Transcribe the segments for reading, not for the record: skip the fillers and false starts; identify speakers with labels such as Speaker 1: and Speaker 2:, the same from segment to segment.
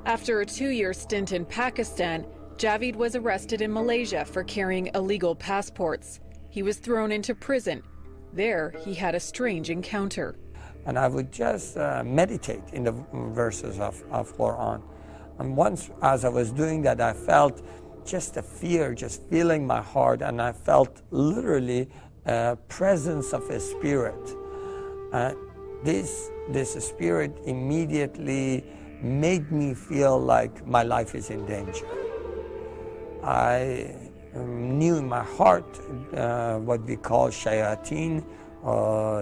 Speaker 1: After a 2-year stint in Pakistan, Javid was arrested in Malaysia for carrying illegal passports. He was thrown into prison. There, he had a strange encounter.
Speaker 2: And I would just meditate in the verses of Quran. And once, as I was doing that, I felt just a fear, just filling my heart, and I felt literally a presence of a spirit. This spirit immediately made me feel like my life is in danger. I knew in my heart what we call shayateen,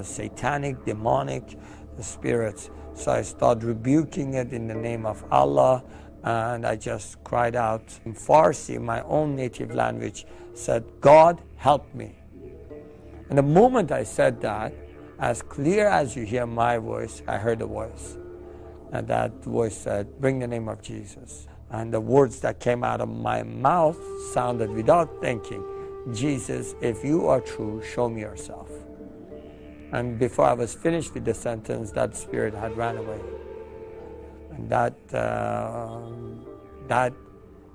Speaker 2: satanic, demonic spirits. So I started rebuking it in the name of Allah, and I just cried out in Farsi, my own native language, said, God, help me. And the moment I said that, as clear as you hear my voice, I heard a voice. And that voice said, bring the name of Jesus. And the words that came out of my mouth sounded without thinking, Jesus, if you are true, show me yourself. And before I was finished with the sentence, that spirit had ran away. And that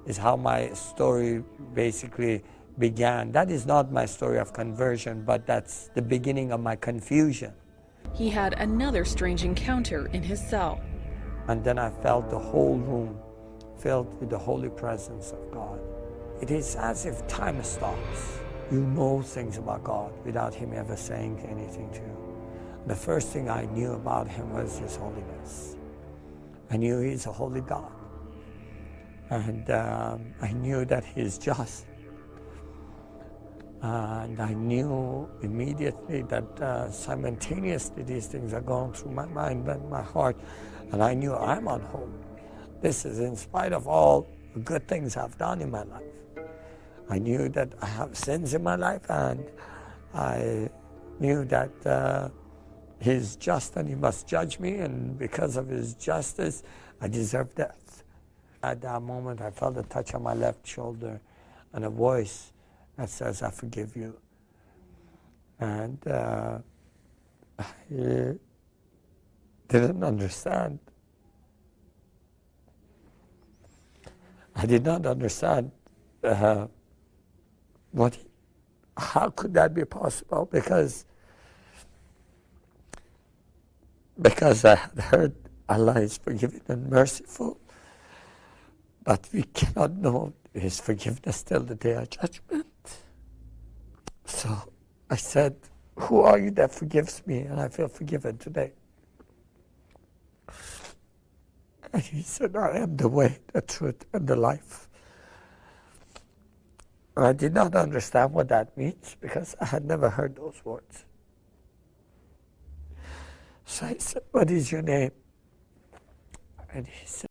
Speaker 2: is how my story basically began. That is not my story of conversion, but that's the beginning of my confusion.
Speaker 1: He had another strange encounter in his cell.
Speaker 2: And then I felt the whole room filled with the holy presence of God. It is as if time stops. You know things about God without Him ever saying anything to you. The first thing I knew about Him was His holiness. I knew He's a holy God. And I knew that He is just. And I knew immediately that simultaneously these things are going through my mind and my heart. And I knew I'm unholy. This is in spite of all the good things I've done in my life. I knew that I have sins in my life, and I knew that He's just and He must judge me, and because of His justice, I deserve death. At that moment, I felt a touch on my left shoulder and a voice that says, I forgive you. And I didn't understand. I did not understand how could that be possible? Because I had heard Allah is forgiving and merciful, but we cannot know His forgiveness till the day of judgment. So I said, who are you that forgives me? And I feel forgiven today. And He said, I am the way, the truth, and the life. And I did not understand what that means because I had never heard those words. So I said, what is your name? And he said,